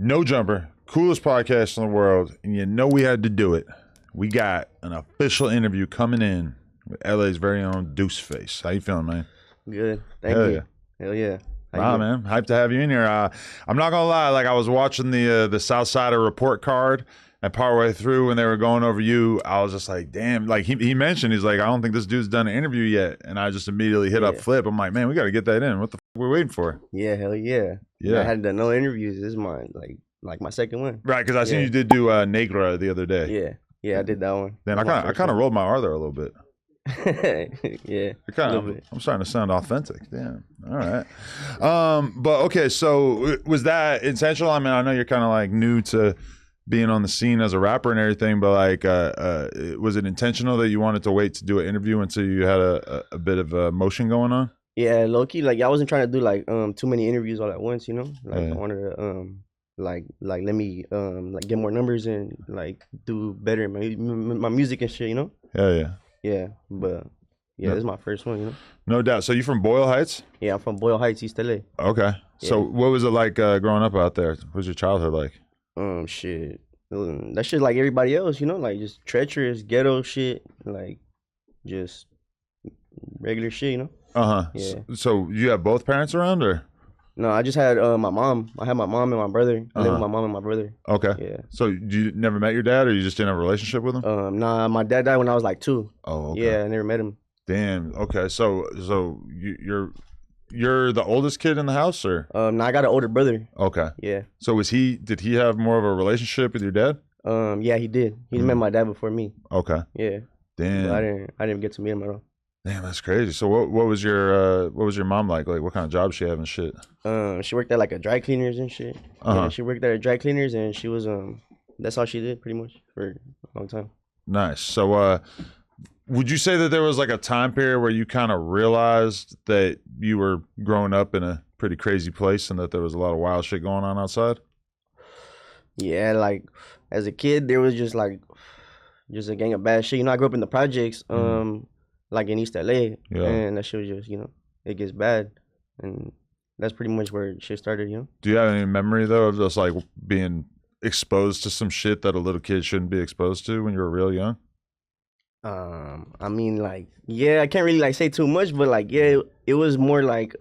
No Jumper, coolest podcast in the world, and you know we had to do it. We got an official interview coming in with LA's very own 2euceface. How you feeling, man? Good. Thank Hell you. yeah. Hell yeah. Wow, man. Hyped to have you in here. I'm not going to lie. Like, I was watching the South Sider report card, and partway through when they were going over you, I was just like, damn. Like, he mentioned, he's like, I don't think this dude's done an interview yet. And I just immediately hit up Flip. I'm like, man, we got to get that in. What the f we're waiting for? Yeah, hell yeah. Yeah. I hadn't done no interviews. This is my, like my second one. Right, because I seen you did do Negra the other day. Yeah. Yeah, I did that one. Then I kind of rolled my R there a little bit. Yeah, I'm starting to sound authentic. Damn. All right. But okay, so was that intentional? I mean, I know you're kind of like new to being on the scene as a rapper and everything, but like, was it intentional that you wanted to wait to do an interview until you had a bit of motion going on? Yeah, low key. Like, I wasn't trying to do like too many interviews all at once. You know, like I wanted to like let me like get more numbers and like do better in my music and shit. You know. Hell yeah. Yeah, but this is my first one, you know? No doubt. So you from Boyle Heights? Yeah, I'm from Boyle Heights, East LA. Okay. So what was it like growing up out there? What was your childhood like? Shit. That shit like everybody else, you know? Like, just treacherous, ghetto shit. Like, just regular shit, you know? Uh-huh. Yeah. So you have both parents around, or? No, I just had my mom. I had my mom and my brother. I live with my mom and my brother. Okay. Yeah. So you never met your dad, or you just didn't have a relationship with him? Nah, my dad died when I was like 2. Oh, okay. Yeah, I never met him. Damn. Okay. So you're the oldest kid in the house, or? No, I got an older brother. Okay. Yeah. So did he have more of a relationship with your dad? Yeah, he did. He met my dad before me. Okay. Yeah. Damn. But I didn't get to meet him at all. Damn, that's crazy. So what was your mom like? Like, what kind of job she have and shit? She worked at like a dry cleaners and shit. Yeah, she worked at a dry cleaners, and she was that's all she did pretty much for a long time. Nice. So would you say that there was like a time period where you kind of realized that you were growing up in a pretty crazy place and that there was a lot of wild shit going on outside? Yeah, like as a kid, there was just a gang of bad shit. You know, I grew up in the projects, like in East LA, and that shit was just, you know, it gets bad, and that's pretty much where shit started, you know. Do you have any memory though of just like being exposed to some shit that a little kid shouldn't be exposed to when you were real young? I mean, like, yeah, I can't really like say too much, but like, yeah, it was more like,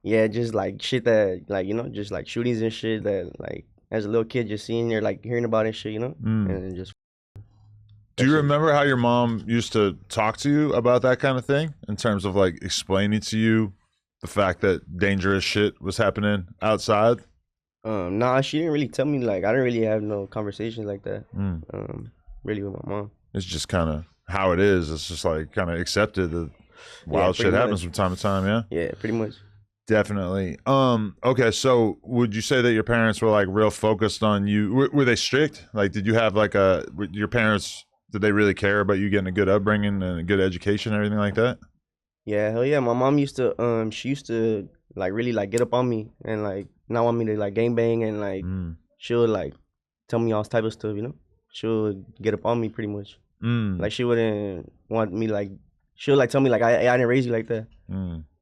yeah, just like shit that, like, you know, just like shootings and shit that, like, as a little kid, just seeing or like hearing about it and shit, you know, and just. Do you remember how your mom used to talk to you about that kind of thing in terms of like explaining to you the fact that dangerous shit was happening outside? Nah, she didn't really tell me. Like, I didn't really have no conversations like that. Really with my mom. It's just kind of how it is. It's just like kind of accepted that wild shit happens from time to time. Yeah. Yeah, pretty much. Definitely. Okay. So would you say that your parents were like real focused on you? Were they strict? Like, did you have like your parents? Did they really care about you getting a good upbringing and a good education and everything like that? Yeah, hell yeah. My mom used to she used to like really like get up on me and like not want me to like gangbang, and like she would like tell me all type of stuff, you know. She would get up on me pretty much. Like, she wouldn't want me like, she would like tell me like I didn't raise you like that.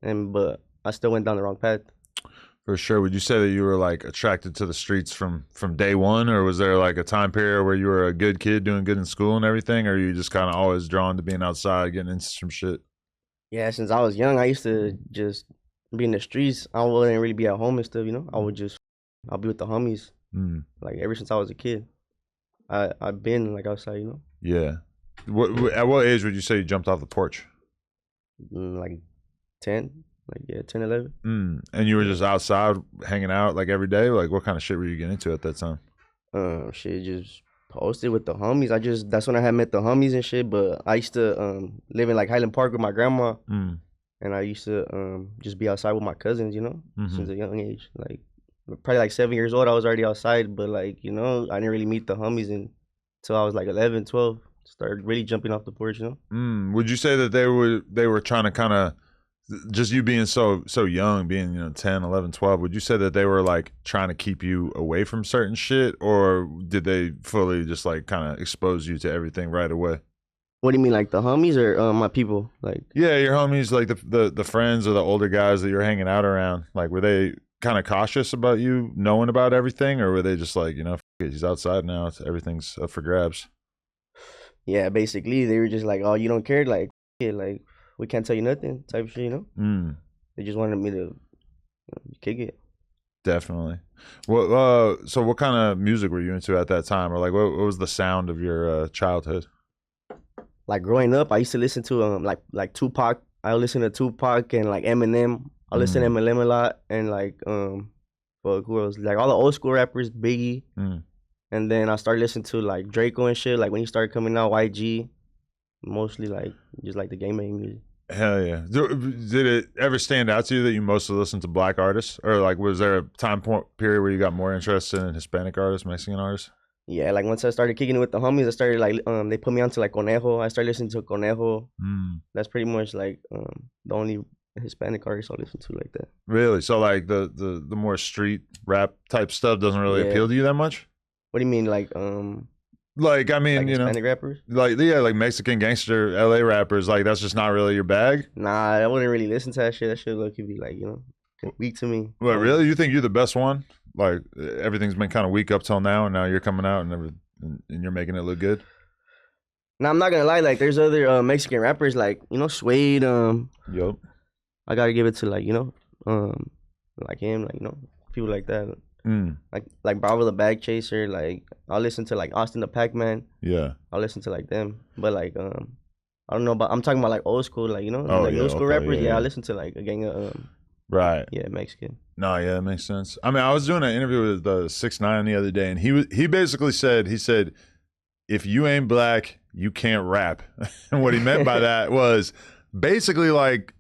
But I still went down the wrong path. For sure. Would you say that you were like attracted to the streets from day one, or was there like a time period where you were a good kid doing good in school and everything, or are you just kind of always drawn to being outside getting into some shit? Yeah, since I was young, I used to just be in the streets. I wouldn't really be at home and stuff, you know. I'll be with the homies. Like, ever since I was a kid, I've been like outside, you know. Yeah. At what age would you say you jumped off the porch? Like 10. Like, yeah, 10, 11. And you were just outside hanging out like every day? Like, what kind of shit were you getting into at that time? Shit, just posted with the homies. That's when I had met the homies and shit. But I used to live in like Highland Park with my grandma, and I used to just be outside with my cousins, you know, since a young age. Like, probably like 7 years old, I was already outside. But like, you know, I didn't really meet the homies until I was like 11, 12. Started really jumping off the porch, you know. Would you say that they were trying to kind of, just you being so young, being, you know, 10, 11, 12, would you say that they were like trying to keep you away from certain shit, or did they fully just like kind of expose you to everything right away? What do you mean, like the homies or my people? Like, yeah, your homies, like the friends or the older guys that you're hanging out around. Like, were they kind of cautious about you knowing about everything, or were they just like, F it, he's outside now, everything's up for grabs? Yeah, basically they were just like, oh, you don't care, like, yeah, like we can't tell you nothing, type of shit, you know. They just wanted me to kick it. Definitely. So what kind of music were you into at that time, or like what was the sound of your childhood? Like growing up, I used to listen to like Tupac. I would listen to Tupac and like Eminem. I listen to Eminem a lot, and like who else? Like all the old school rappers, Biggie. And then I started listening to like Draco and shit. Like when he started coming out, YG. Mostly like just like the game music. Hell yeah. Did it ever stand out to you that you mostly listened to black artists? Or like was there a time period where you got more interested in Hispanic artists, Mexican artists? Yeah, like once I started kicking it with the homies, I started like they put me onto like Conejo. I started listening to Conejo. That's pretty much like the only Hispanic artist I listen to like that. Really? So like the more street rap type stuff doesn't really appeal to you that much? What do you mean, like I mean, like Hispanic rappers? Like like Mexican gangster LA rappers, like that's just not really your bag? Nah, I wouldn't really listen to that shit. That shit could be like, weak to me. Well, really? You think you're the best one? Like everything's been kind of weak up till now, and now you're coming out and you're making it look good? Nah, I'm not gonna lie, like there's other Mexican rappers like, Suede, Yup. I gotta give it to like, like him, like, people like that. Like Bravo the Bag Chaser, like I'll listen to like Austin the Pac-Man. Yeah. I'll listen to like them. But like I don't know, but I'm talking about like old school, like like yeah, new school rappers. yeah. I listen to like a gang of right. Yeah, Mexican. No, yeah, that makes sense. I mean, I was doing an interview with 6ix9ine the other day, and he basically said, if you ain't black, you can't rap. And what he meant by that was basically like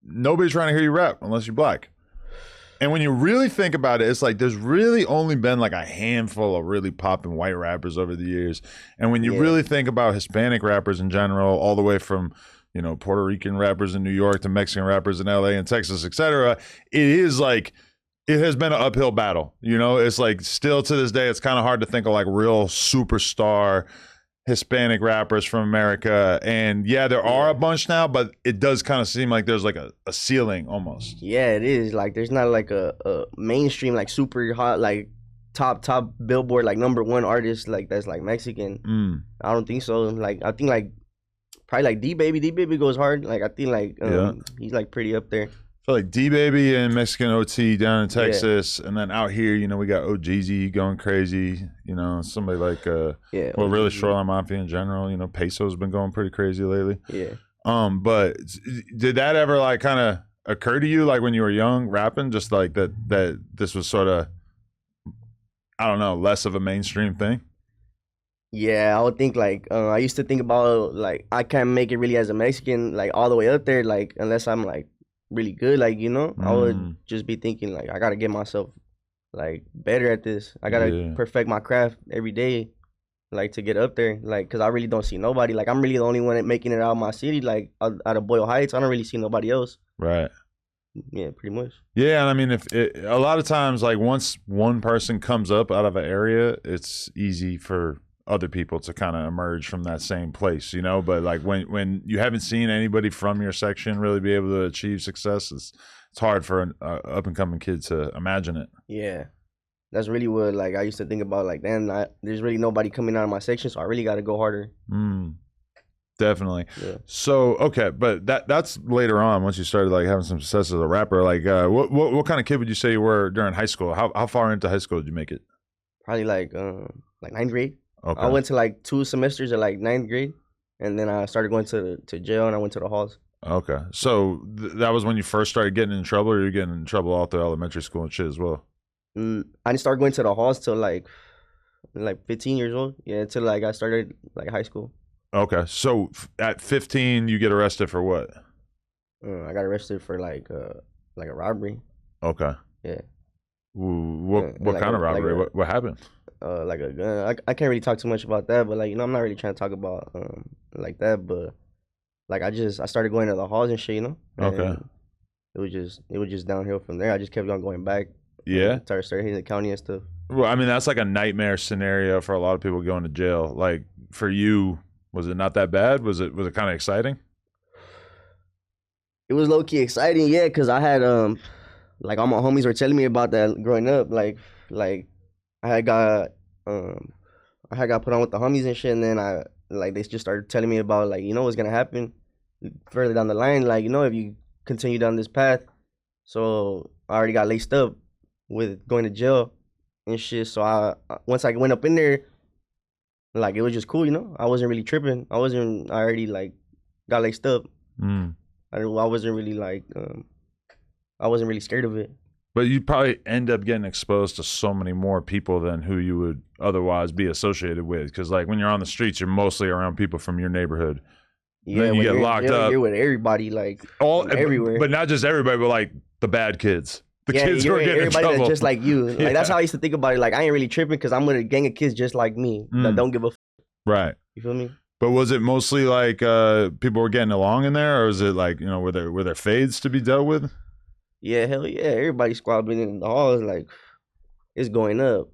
nobody's trying to hear you rap unless you're black. And when you really think about it, it's like there's really only been like a handful of really popping white rappers over the years. And when you really think about Hispanic rappers in general, all the way from, Puerto Rican rappers in New York to Mexican rappers in LA and Texas, etc., it is like it has been an uphill battle. It's like still to this day, it's kind of hard to think of like real superstar Hispanic rappers from America. And yeah, there are a bunch now, but it does kind of seem like there's like a ceiling almost. Yeah, it is. Like there's not like a mainstream, like super hot, like top Billboard, like #1 artist like that's like Mexican. I don't think so. Like I think like probably like D-Baby goes hard. Like I think like he's like pretty up there. So like D-Baby and Mexican OT down in Texas, and then out here, we got OGZ going crazy. Somebody like well, really Shoreline Mafia in general. Peso's been going pretty crazy lately. Yeah. But did that ever like kind of occur to you, like when you were young, rapping, just like that this was sort of, I don't know, less of a mainstream thing? Yeah, I would think like I used to think about like I can't make it really as a Mexican like all the way up there, like unless I'm like really good, like I would just be thinking like I gotta get myself like better at this. I gotta perfect my craft every day, like to get up there, like because I really don't see nobody. Like I'm really the only one making it out of my city, like out of Boyle Heights. I don't really see nobody else. Right. Yeah, pretty much. Yeah, and I mean, a lot of times, like once one person comes up out of an area, it's easy for other people to kind of emerge from that same place, but like when you haven't seen anybody from your section really be able to achieve success, it's hard for an up and coming kid to imagine it. Yeah, that's really what like I used to think about, like damn, there's really nobody coming out of my section, so I really got to go harder. Definitely. Yeah. So okay, but that's later on, once you started like having some success as a rapper. Like what kind of kid would you say you were during high school? How far into high school did you make it? Probably like 9th grade. Okay. I went to like 2 semesters at like 9th grade, and then I started going to jail, and I went to the halls. Okay, so that was when you first started getting in trouble, or you were getting in trouble all through elementary school and shit as well? I didn't start going to the halls till like 15 years old. Yeah, until like I started like high school. Okay, so at 15, you get arrested for what? I got arrested for like a robbery. Okay. Yeah. What kind of robbery? What happened? Like a gun. I can't really talk too much about that, but like I'm not really trying to talk about like that, but like I started going to the halls and shit, Okay. It was just downhill from there. I just kept on going back. Yeah. Started hitting the county and stuff. Well, I mean that's like a nightmare scenario for a lot of people going to jail. Like for you, was it not that bad? Was it kind of exciting? It was low key exciting, yeah, because I had like all my homies were telling me about that growing up. Like I had got um I had got put on with the homies and shit, and then they just started telling me about like what's gonna happen further down the line. Like if you continue down this path, so I already got laced up with going to jail and shit. So once I went up in there, like it was just cool, I wasn't really tripping. I already like got laced up. I wasn't really like I wasn't really scared of it. But you'd probably end up getting exposed to so many more people than who you would otherwise be associated with. Because like when you're on the streets, you're mostly around people from your neighborhood. Yeah, then you get locked up. You're with everybody, like everywhere. But not just everybody, but like the bad kids. The yeah, kids who are getting in trouble. Everybody that's just like you. Like that's how I used to think about it. Like I ain't really tripping because I'm with a gang of kids just like me that don't give a right. You feel me? But was it mostly like people were getting along in there, or was it like were there fades to be dealt with? Yeah, hell yeah. Everybody squabbling in the halls, like it's going up.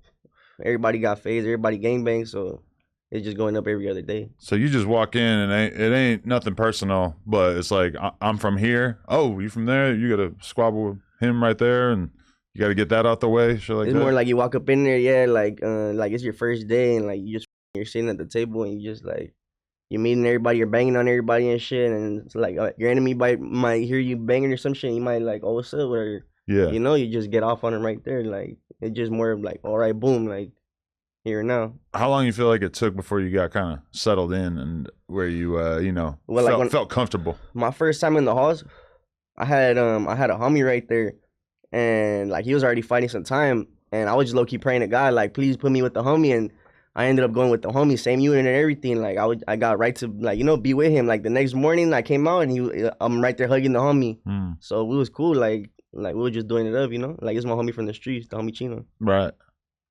Everybody got fades, everybody gangbang, so it's just going up every other day. So you just walk in and it ain't nothing personal, but it's like I'm from here. Oh, you from there? You gotta squabble with him right there, and you gotta get that out the way. Shit like it's that. more like you walk up in there, yeah, like it's your first day, and like you're sitting at the table, and you just like you're meeting everybody, you're banging on everybody and shit, and it's like your enemy might hear you banging or some shit. You might like, oh, what's up? Or you just get off on him right there. Like it's just more of like, all right, boom, like here and now. How long you feel like it took before you got kind of settled in and where you felt comfortable? My first time in the halls, I had a homie right there, and like he was already fighting some time, and I was just low key praying to God, like please put me with the homie, and I ended up going with the homie, same unit and everything. Like I got right to like be with him. Like the next morning I came out and I'm right there hugging the homie. So it was cool. Like we were just doing it up, Like it's my homie from the streets, the homie Chino. Right,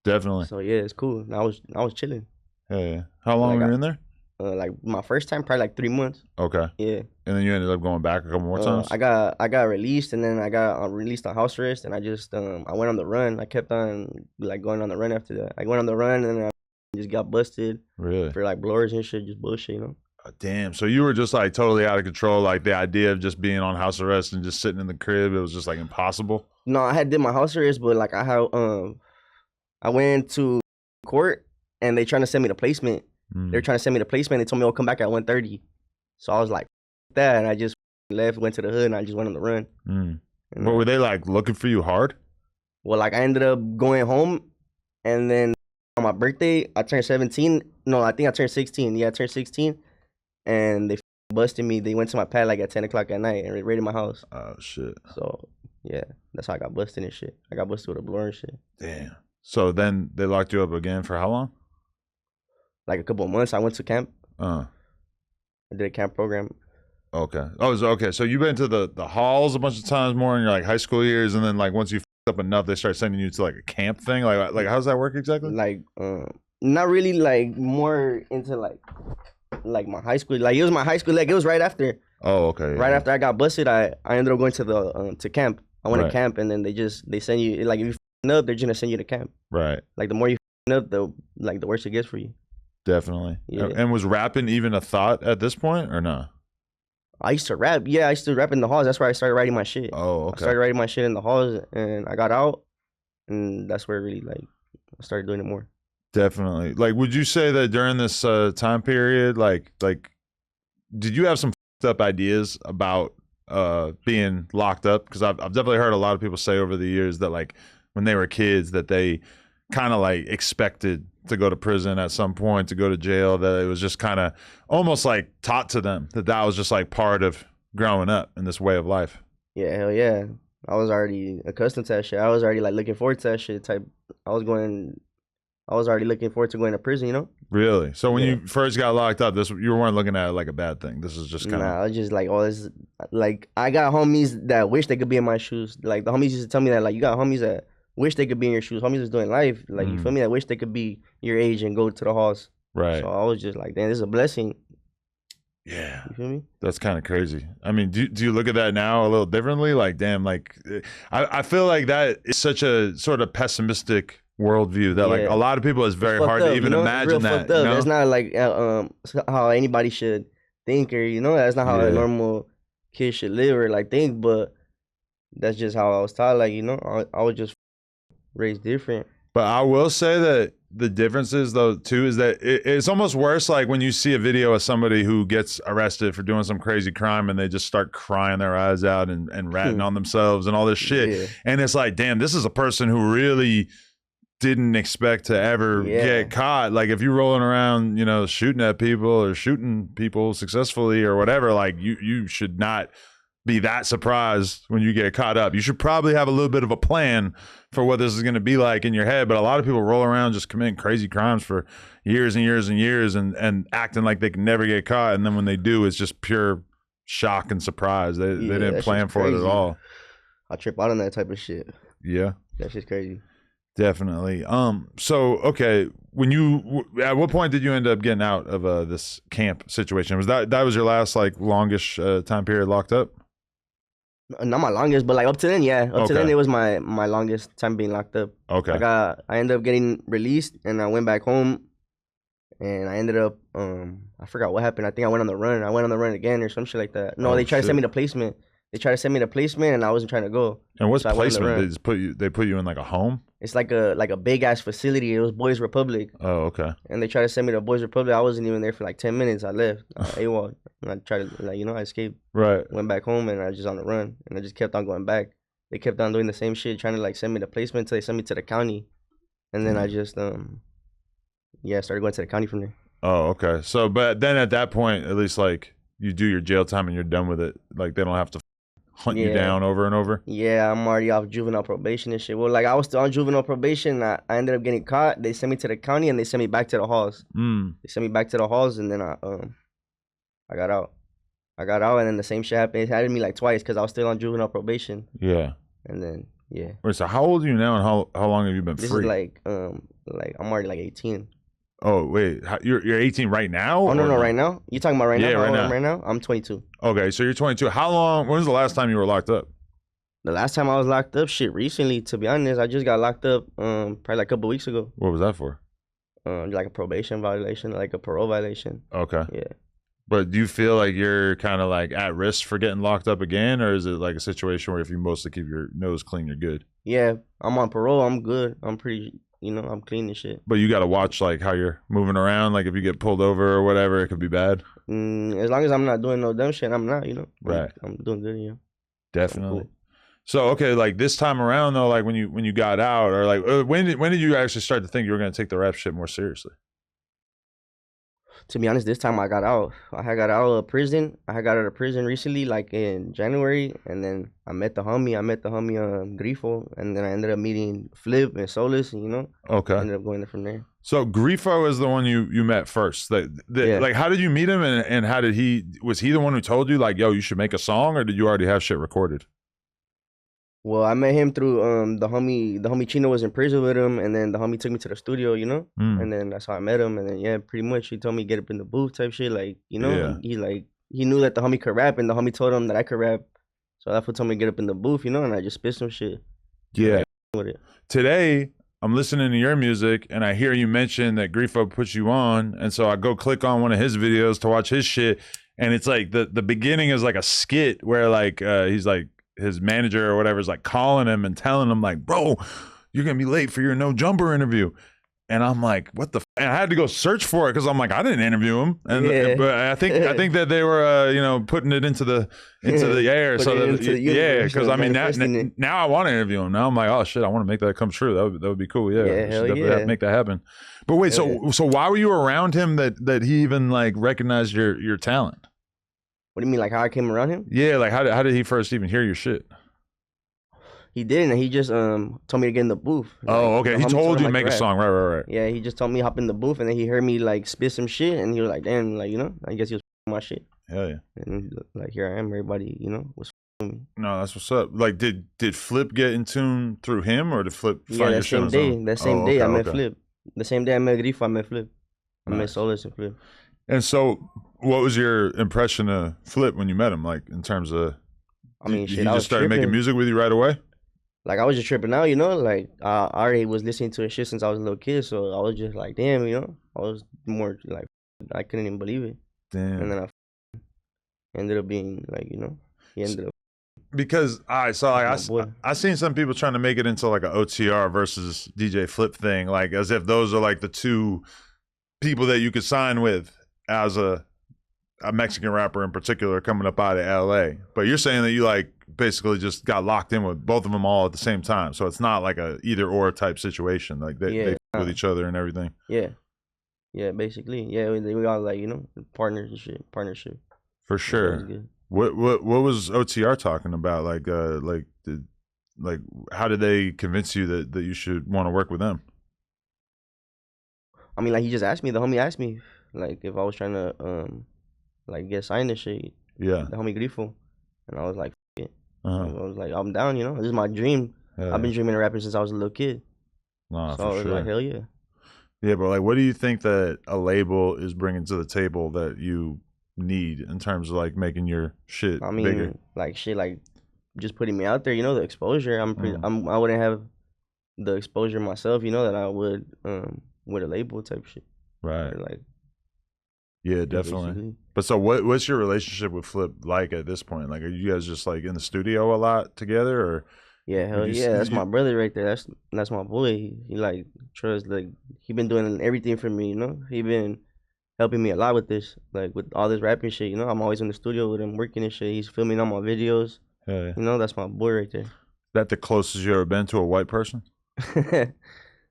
definitely. So yeah, it's cool. I was chilling. Yeah. How long were you in there? Like my first time, probably like 3 months. Okay. Yeah. And then you ended up going back a couple more times. I got released, and then I got released on house arrest, and I just I went on the run. I kept on like going on the run after that. I went on the run, and then I just got busted. Really? For like blowers and shit, just bullshit, Damn. So you were just like totally out of control. Like the idea of just being on house arrest and just sitting in the crib, it was just like impossible. No, I had did my house arrest, but like I went to court and they trying to send me the placement. They're trying to send me the placement. They told me I'll come back at 1:30. So I was like, that, and I just left, went to the hood, and I just went on the run. What were they like looking for you hard? Well, like I ended up going home, and then on my birthday, I turned 17. No, I think I turned 16. Yeah, I turned 16, and they busted me. They went to my pad like at 10 o'clock at night and raided my house. Oh shit. So yeah, that's how I got busted and shit. I got busted with a blower and shit. Damn. So then they locked you up again for how long? Like a couple of months. I went to camp. I did a camp program. Okay. Oh, okay. So you've been to the halls a bunch of times more in your like high school years, and then like once you up enough, they start sending you to like a camp thing. Like how does that work exactly? Like not really. Like more into like my high school. Like it was my high school. Like it was right after. Oh, okay. Right after I got busted, I ended up going to the to camp. I went to camp, and then they send you like if you up, they're just gonna send you to camp. Right. Like the more you up, the worse it gets for you. Definitely. Yeah. And was rapping even a thought at this point or no? I used to rap. Yeah, I used to rap in the halls. That's where I started writing my shit. Oh, okay. I started writing my shit in the halls, and I got out, and that's where really like I started doing it more. Definitely. Like, would you say that during this time period, like, did you have some up ideas about being locked up? Because I've definitely heard a lot of people say over the years that like when they were kids that they kind of like expected to go to prison at some point, to go to jail, that it was just kind of almost like taught to them that was just like part of growing up in this way of life. Yeah, hell yeah. I was already accustomed to that shit. I was already like looking forward to that shit type. I was already looking forward to going to prison, you know? Really? So when you first got locked up, you weren't looking at it like a bad thing. This is just kind of... Nah, I was just like, oh, this, like, I got homies that wish they could be in my shoes. Like, the homies used to tell me that, like, you got homies that wish they could be in your shoes. Homies is doing life. Like, you feel me? I wish they could be your age and go to the halls. Right. So I was just like, damn, this is a blessing. Yeah. You feel me? That's kind of crazy. I mean, do you look at that now a little differently? Like, damn, like, I feel like that is such a sort of pessimistic worldview that like a lot of people, it's very hard to even imagine that. You know? That's not like how anybody should think, or, that's not how a normal kid should live or like think, but that's just how I was taught. Like, you know, I was just raised different. But I will say that the differences, though, too, is that it's almost worse. Like when you see a video of somebody who gets arrested for doing some crazy crime and they just start crying their eyes out and ratting on themselves and all this shit. Yeah. And it's like, damn, this is a person who really didn't expect to ever get caught. Like if you're rolling around, you know, shooting at people or shooting people successfully or whatever, like you should not be that surprised when you get caught up. You should probably have a little bit of a plan for what this is going to be like in your head. But a lot of people roll around just committing crazy crimes for years and years and years and acting like they can never get caught. And then when they do, it's just pure shock and surprise. They didn't plan for it at all. I trip out on that type of shit. Yeah. That shit's crazy. Definitely. So okay, at what point did you end up getting out of this camp situation? Was that was your last like longish time period locked up? Not my longest, but like up to then, yeah. Up to then, it was my longest time being locked up. Okay. I ended up getting released, and I went back home, and I ended up I forgot what happened. I think I went on the run. I went on the run again or some shit like that. No, they tried to send me to placement. They tried to send me to placement, and I wasn't trying to go. And what's placement? They just put you in like a home? It's like a big ass facility. It was Boys Republic. Oh, okay. And they tried to send me to Boys Republic. I wasn't even there for like 10 minutes. I left. AWOL. And I tried to, like, you know, I escaped. Right. Went back home, and I was just on the run. And I just kept on going back. They kept on doing the same shit, trying to like send me to placement until they sent me to the county. And then I just started going to the county from there. Oh, okay. So, but then at that point, at least like you do your jail time and you're done with it. Like they don't have to hunt you down over and over. Yeah, I'm already off juvenile probation and shit. Well, like I was still on juvenile probation. I ended up getting caught. They sent me to the county and they sent me back to the halls. They sent me back to the halls, and then I got out. I got out, and then the same shit happened. It happened to me like twice because I was still on juvenile probation. Yeah. And then Wait, so how old are you now, and how long have you been free? This is like I'm already like 18. Oh wait, you're 18 right now? Oh no, right now? You talking about right now? Yeah, Right now, I'm 22. Okay, so you're 22. How long? When was the last time you were locked up? The last time I was locked up, shit, recently. To be honest, I just got locked up probably like a couple weeks ago. What was that for? Like a probation violation, like a parole violation. Okay. Yeah. But do you feel like you're kind of like at risk for getting locked up again, or is it like a situation where if you mostly keep your nose clean, you're good? Yeah, I'm on parole. I'm good. I'm pretty, I'm clean and shit. But you got to watch like how you're moving around. Like if you get pulled over or whatever, it could be bad. As long as I'm not doing no dumb shit, I'm not, Right. I'm doing good, Definitely. Cool. So okay, like this time around though, like when you got out, or like when did you actually start to think you were gonna take the rap shit more seriously? To be honest, this time I got out. I had got out of prison. I had got out of prison recently, like in January, and then I met the homie. Grifo, and then I ended up meeting Flip and Solus, Okay. I ended up going there from there. So Grifo is the one you met first. Like how did you meet him, and how did was he the one who told you like, yo, you should make a song, or did you already have shit recorded? Well, I met him through the homie Chino was in prison with him, and then the homie took me to the studio, and then that's how I met him, and then pretty much he told me get up in the booth type shit, like he knew that the homie could rap, and the homie told him that I could rap, so that's what told me to get up in the booth, and I just spit some shit. Yeah. With it. Today I'm listening to your music and I hear you mention that Grifo puts you on, and so I go click on one of his videos to watch his shit, and it's like the beginning is like a skit where like he's like, his manager or whatever is like calling him and telling him like, bro, you're gonna be late for your No Jumper interview. And I'm like, what the and I had to go search for it because I'm like, I didn't interview him. And but I think that they were putting it into the air. So that, because I mean now I want to interview him. Now I'm like, oh shit, I want to make that come true. That would be cool. Yeah, definitely make that happen. But wait, so why were you around him that he even like recognized your talent? What do you mean, like how I came around him? Yeah, like how did he first even hear your shit? He didn't. He just told me to get in the booth. Oh, okay. He told you to make a song, right. Yeah, he just told me hop in the booth, and then he heard me like spit some shit, and he was like, damn, like I guess he was my shit. Hell yeah. And like here I am, everybody was with me. No, that's what's up. Like, did Flip get in tune through him, or did Flip find your shit on his own? That same day I met Flip. The same day I met Grifo, I met Flip. I met Solus and Flip. And so, what was your impression of Flip when you met him? Like, in terms of, he just started making music with you right away? Like, I was just tripping out, Like, I already was listening to his shit since I was a little kid, so I was just like, damn, I was more like, I couldn't even believe it. Damn. And then I ended up being like, he ended up. because I saw That's my boy. I seen some people trying to make it into like an OTR versus DJ Flip thing, like as if those are like the two people that you could sign with as a Mexican rapper in particular coming up out of LA. But you're saying that you like basically just got locked in with both of them all at the same time, so it's not like a either or type situation. Like they f with each other and everything. Yeah, basically. Yeah, we all like, you know, partners and shit. Partnership. For sure. What was OTR talking about? How did they convince you that you should want to work with them? I mean, like he just asked me. The homie asked me, like, if I was trying to like get signed and shit. Yeah. The homie Grifo, and I was like, F it. I was like, I'm down. You know, this is my dream. I've been dreaming of rapping since I was a little kid. Nah, so for I was sure. like, hell yeah. Yeah, but like, what do you think that a label is bringing to the table that you need in terms of like making your shit bigger? Like shit, like just putting me out there. You know, the exposure. I wouldn't have the exposure myself. You know, that I would with a label type shit. Right. Or like. Yeah, definitely. Basically. But so what's your relationship with Flip like at this point? Like, are you guys just like in the studio a lot together, or? Yeah, hell yeah. That's my brother right there. That's my boy. He like trust, like he been doing everything for me, you know? He been helping me a lot with this, like with all this rapping shit, you know? I'm always in the studio with him working and shit. He's filming all my videos. Yeah. You know, that's my boy right there. That the closest you ever been to a white person? Type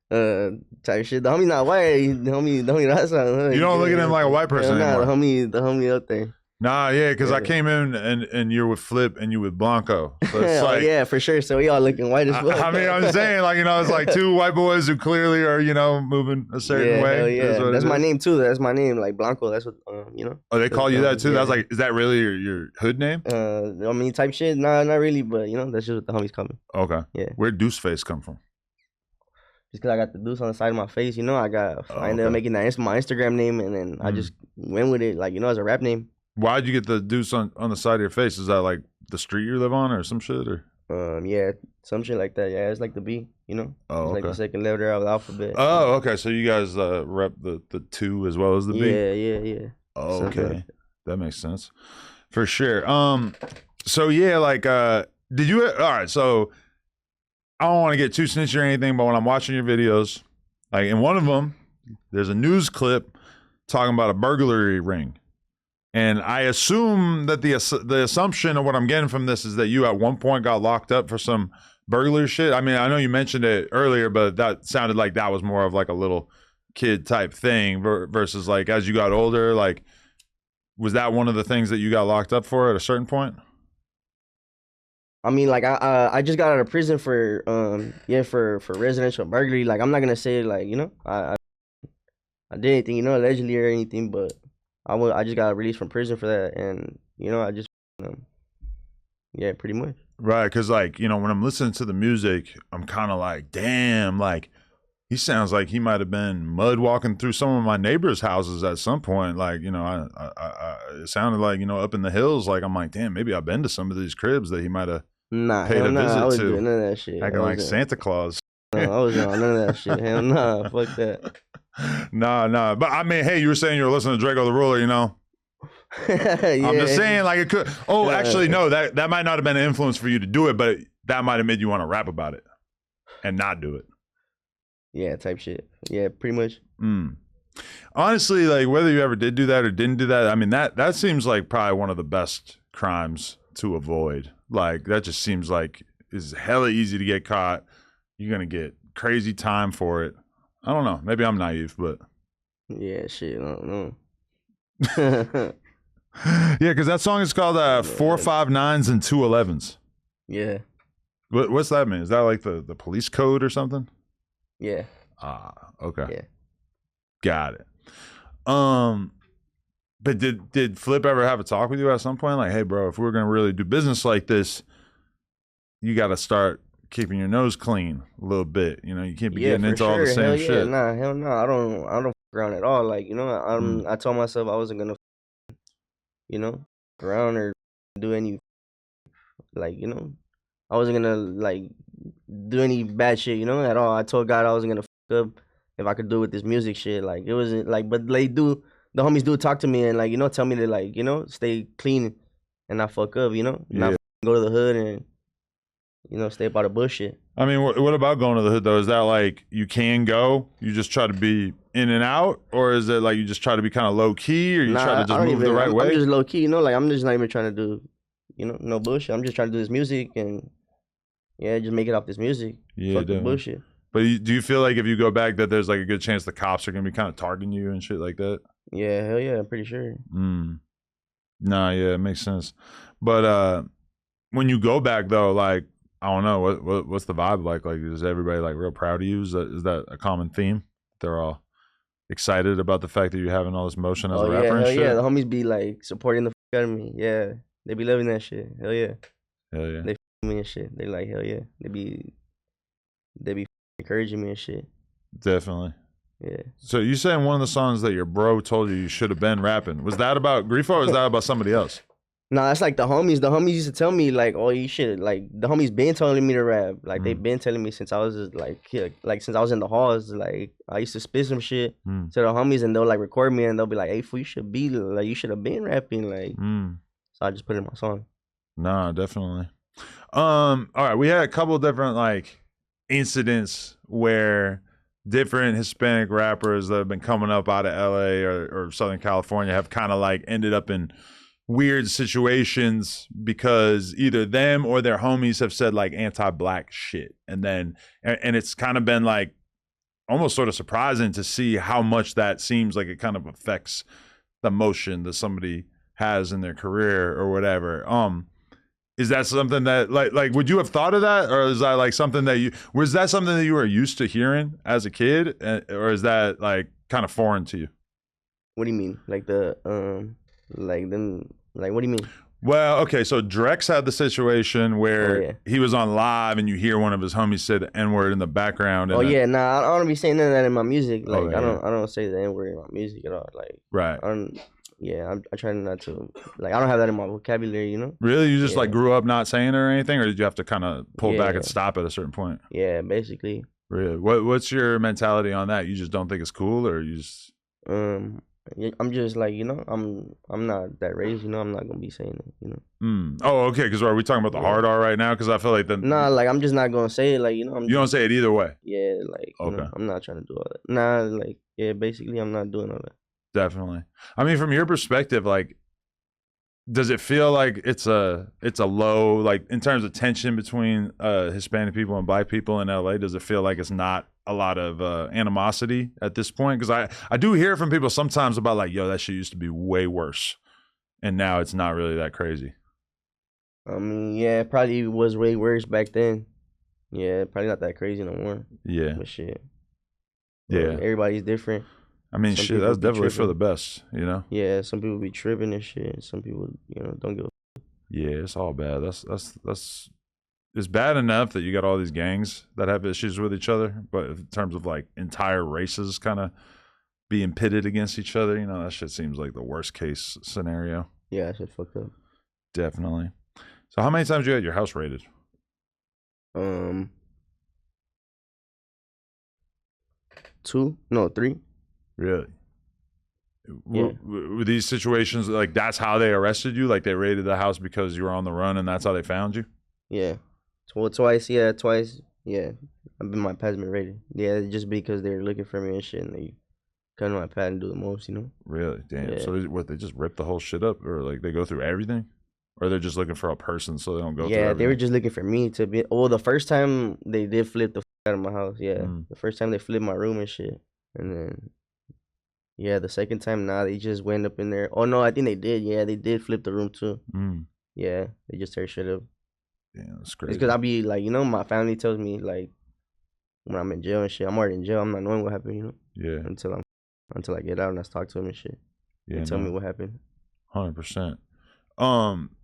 shit. The homie not white. The homie that's you don't look at him like a white person anymore. The homie up there. Nah, yeah, because I came in and you're with Flip and you with Blanco. So it's like, yeah, for sure. So we all looking white as well. I mean, I'm saying, like, you know, it's like two white boys who clearly are, you know, moving a certain way. Yeah, that's my name too. That's my name, like Blanco. That's what you know. Oh, they call you that too? Yeah. That's like, is that really your hood name? I mean, type shit. Nah, not really, but you know, that's just what the homies call me. Okay. Yeah. Where'd 2euceface come from? Just cause I got the deuce on the side of my face, you know, I ended up making that my Instagram name, and then I just went with it, like, you know, as a rap name. Why'd you get the deuce on the side of your face? Is that like the street you live on or some shit, or? Yeah, some shit like that. Yeah, it's like the B, you know. Oh, it's like the second letter of the alphabet. Oh, okay. So you guys rep the 2 as well as the B. Yeah. Oh, okay, that makes sense, for sure. So yeah, like, did you? All right, so I don't want to get too snitchy or anything, but when I'm watching your videos, like in one of them, there's a news clip talking about a burglary ring. And I assume that the assumption of what I'm getting from this is that you at one point got locked up for some burglary shit. I mean, I know you mentioned it earlier, but that sounded like that was more of like a little kid type thing versus like as you got older, like was that one of the things that you got locked up for at a certain point? I mean, like I just got out of prison for for residential burglary. Like I'm not gonna say like, you know, I did anything, you know, allegedly or anything, but I just got released from prison for that, and you know, I just yeah, pretty much. Right, because like, you know, when I'm listening to the music, I'm kind of like, damn, like he sounds like he might have been mud walking through some of my neighbors' houses at some point. Like, you know, it sounded like, you know, up in the hills. Like I'm like, damn, maybe I've been to some of these cribs that he might have paid a visit I was to. doing none of that shit. Acting like Santa Claus. No, I was on none of that shit. Hell nah, fuck that. Nah. But I mean, hey, you were saying you were listening to Draco the Ruler, you know? Yeah. I'm just saying, like, it could. Oh, actually, no, that might not have been an influence for you to do it, but that might have made you want to rap about it and not do it. Yeah, type shit. Yeah, pretty much. Honestly, like, whether you ever did do that or didn't do that, I mean, that seems like probably one of the best crimes to avoid. Like, that just seems like it's hella easy to get caught. You're gonna get crazy time for it. I don't know. Maybe I'm naive, but yeah, shit. I don't know. Yeah, because that song is called 459s and 211s. Yeah. What's that mean? Is that like the police code or something? Yeah. Ah, okay. Yeah. Got it. But did Flip ever have a talk with you at some point? Like, hey, bro, if we're gonna really do business like this, you got to start keeping your nose clean a little bit. You know, you can't be getting into all the same shit. Nah, hell no. I don't fuck around at all. Like, you know, I told myself I wasn't gonna, you know, around or do any, like, you know, I wasn't gonna like do any bad shit, you know, at all. I told God I wasn't gonna fuck up if I could do with this music shit. Like, it wasn't like, but the homies do talk to me and like, you know, tell me to like, you know, stay clean and not fuck up, you know, not go to the hood and, you know, stay up out of bullshit. I mean, what about going to the hood though? Is that like you can go, you just try to be in and out, or is it like you just try to be kind of low key, or you try to just move the right way? I'm just low key, you know, like I'm just not even trying to do, you know, no bullshit. I'm just trying to do this music and just make it off this music. Yeah, fuck the bullshit. But do you feel like if you go back that there's like a good chance the cops are gonna be kind of targeting you and shit like that? Yeah, hell yeah, I'm pretty sure. Nah, yeah, it makes sense. But when you go back though, like I don't know, what's the vibe like? Like, is everybody like real proud of you? Is that a common theme? They're all excited about the fact that you're having all this motion as a rapper and shit? Yeah, the homies be like supporting the fuck out of me. Yeah, they be loving that shit. Hell yeah. Hell yeah. They f me and shit. They like, hell yeah. They be encouraging me and shit. Definitely. Yeah. So you saying one of the songs that your bro told you should have been rapping, was that about Grifo or was that about somebody else? Nah, that's like the homies. The homies used to tell me like, oh, you should, like, the homies been telling me to rap. Like, they been telling me since I was just, like, kid. Like, since I was in the halls, like, I used to spit some shit to the homies and they'll, like, record me and they'll be like, hey, fool, you should be, like, you should have been rapping. Like, so I just put it in my song. Nah, definitely. All right, we had a couple different, like, incidents where different Hispanic rappers that have been coming up out of LA or Southern California have kind of, like, ended up in weird situations because either them or their homies have said like anti-black shit, and it's kind of been like almost sort of surprising to see how much that seems like it kind of affects the motion that somebody has in their career or whatever. Is that something that like would you have thought of that, or is that like something that was that something that you were used to hearing as a kid, or is that like kind of foreign to you? What do you mean? Like like them, like what do you mean? Well, okay, so Drex had the situation where he was on live and you hear one of his homies say the N-word in the background. And Nah, I don't be saying none of that in my music. Like I don't say the N-word in my music at all. Like right. I try not to, like, I don't have that in my vocabulary, you know? Really? You just like grew up not saying it or anything, or did you have to kind of pull back and stop at a certain point? Yeah, basically. Really? What's your mentality on that? You just don't think it's cool, or you just I'm just like, you know, I'm not that raised, you know. I'm not gonna be saying it, you know. Oh, okay. Because are we talking about the hard R right now? Because I feel like nah, like I'm just not gonna say it, like, you know. You don't say it either way. Yeah, like you know, I'm not trying to do all that. Nah, like basically I'm not doing all that. Definitely. I mean, from your perspective, like, does it feel like it's a low, like in terms of tension between Hispanic people and Black people in LA? Does it feel like it's not a lot of animosity at this point? Because I do hear from people sometimes about like, yo, that shit used to be way worse, and now it's not really that crazy. I mean, yeah, it probably was way worse back then. Yeah, probably not that crazy no more. Yeah. But shit. Yeah. Everybody's different. I mean, shit, that's definitely for the best, you know? Yeah, some people be tripping and shit. Some people, you know, don't give a... Yeah, it's all bad. That's it's bad enough that you got all these gangs that have issues with each other, but in terms of like entire races kind of being pitted against each other, you know, that shit seems like the worst case scenario. Yeah, that shit fucked up. Definitely. So how many times you had your house raided? 2? No, 3. Really? Yeah. Were these situations like that's how they arrested you? Like they raided the house because you were on the run and that's how they found you? Yeah. Well, twice. Yeah, twice. Yeah. My pad's been raided. Yeah, just because they're looking for me and shit, and they come to my pad and do the most, you know? Really? Damn. Yeah. So they just rip the whole shit up, or like they go through everything? Or they're just looking for a person so they don't go through everything? Yeah, they were just looking for me to be... Well, the first time they did flip the out of my house, yeah. The first time they flipped my room and shit. And then, yeah, the second time, they just went up in there. Oh, no, I think they did. Yeah, they did flip the room too. Yeah, they just tear shit up. Yeah, that's crazy. It's because I be like, you know, my family tells me, like, when I'm in jail and shit, I'm already in jail. I'm not knowing what happened, you know? Yeah. Until I get out and I talk to them and shit. Yeah, they tell me what happened. 100%.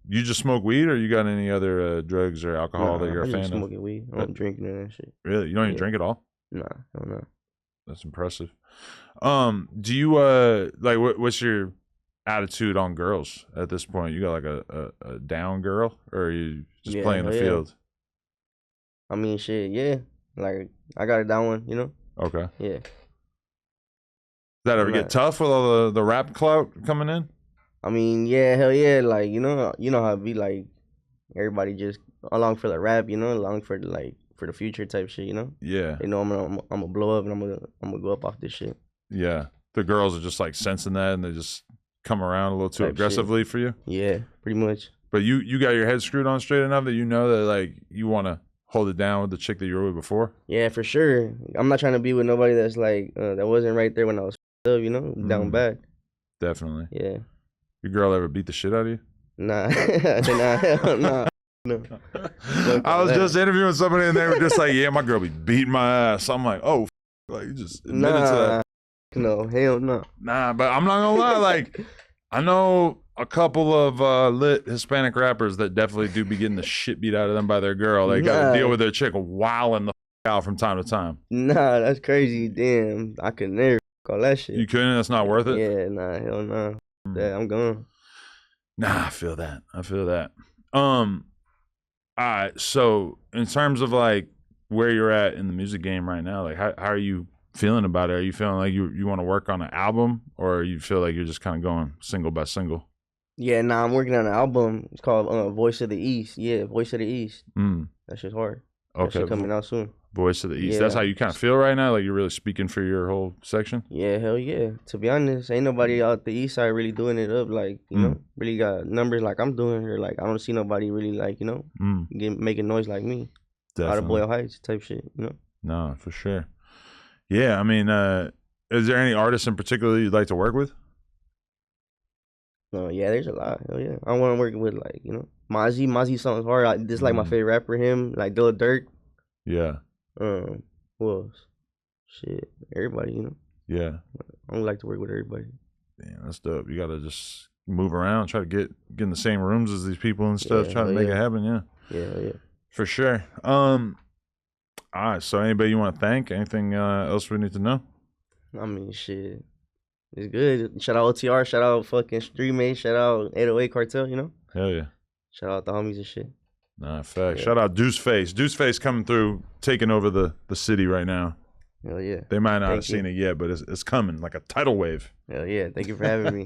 You just smoke weed, or you got any other drugs or alcohol that you're a fan of? I'm just smoking weed. I don't drink none of that shit. Really? You don't even drink at all? Nah, hell no. That's impressive. Do you like what's your attitude on girls at this point? You got like a down girl, or are you just playing the field? I mean, shit, yeah. Like I got a down one, you know? Okay. Yeah. Does that ever get tough with all the rap clout coming in? I mean, yeah, hell yeah. Like, you know how it be like, everybody just along for the rap, you know, along for the future type shit, you know. Yeah. They know I'm gonna blow up and I'm gonna go up off this shit. Yeah. The girls are just like sensing that and they just come around a little too Type aggressively for you. Yeah, pretty much. But you got your head screwed on straight enough that you know that like you want to hold it down with the chick that you were with before. Yeah, for sure. I'm not trying to be with nobody that's like that wasn't right there when I was up, you know, down bad. Definitely. Yeah. Your girl ever beat the shit out of you? Nah, hell nah. No. I was just interviewing somebody and they were just like, yeah, my girl be beating my ass. I'm like, oh, like you just admitted to that. No, hell no. Nah, but I'm not gonna lie. Like, I know a couple of lit Hispanic rappers that definitely do be getting the shit beat out of them by their girl. They got to deal with their chick wilding the out from time to time. Nah, that's crazy. Damn, I could never all that shit. You couldn't? That's not worth it? Yeah, nah, hell no. Yeah, I'm gone. Nah, I feel that. All right, so in terms of like where you're at in the music game right now, like how are you feeling about it? Are you feeling like you want to work on an album, or you feel like you're just kind of going single by single? Yeah, nah, I'm working on an album. It's called Voice of the East. Yeah, Voice of the East. That shit's hard. Okay. That shit coming out soon. Voice of the East. Yeah. That's how you kind of feel right now? Like you're really speaking for your whole section? Yeah, hell yeah. To be honest, ain't nobody out the East side really doing it up like, you know, really got numbers like I'm doing here. Like I don't see nobody really like, you know, making noise like me. Definitely. Out of Boyle Heights type shit, you know? No, for sure. Yeah, I mean, is there any artists in particular you'd like to work with? Yeah, there's a lot. Hell yeah. I want to work with like, you know, Mozzie. Mozzie sounds hard. This is like my favorite rapper, him. Like Dilla Dirk. Yeah. Who else? Shit, everybody, you know? Yeah. I don't like to work with everybody. Damn, that's dope. You got to just move around, try to get in the same rooms as these people and stuff, try to make it happen, yeah. Yeah. For sure. All right, so anybody you want to thank? Anything else we need to know? I mean, shit. It's good. Shout out OTR, shout out fucking Street Mate, shout out 808 Cartel, you know? Hell yeah. Shout out the homies and shit. Nah, fact. Yeah. Shout out 2euceface. 2euceface coming through, taking over the city right now. Hell yeah. They might not have seen it yet, but it's coming like a tidal wave. Hell yeah. Thank you for having me.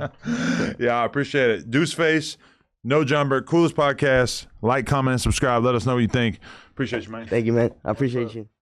Yeah, I appreciate it. 2euceface, No Jumper, coolest podcast. Like, comment, and subscribe. Let us know what you think. Appreciate you, man. Thank you, man. I appreciate you.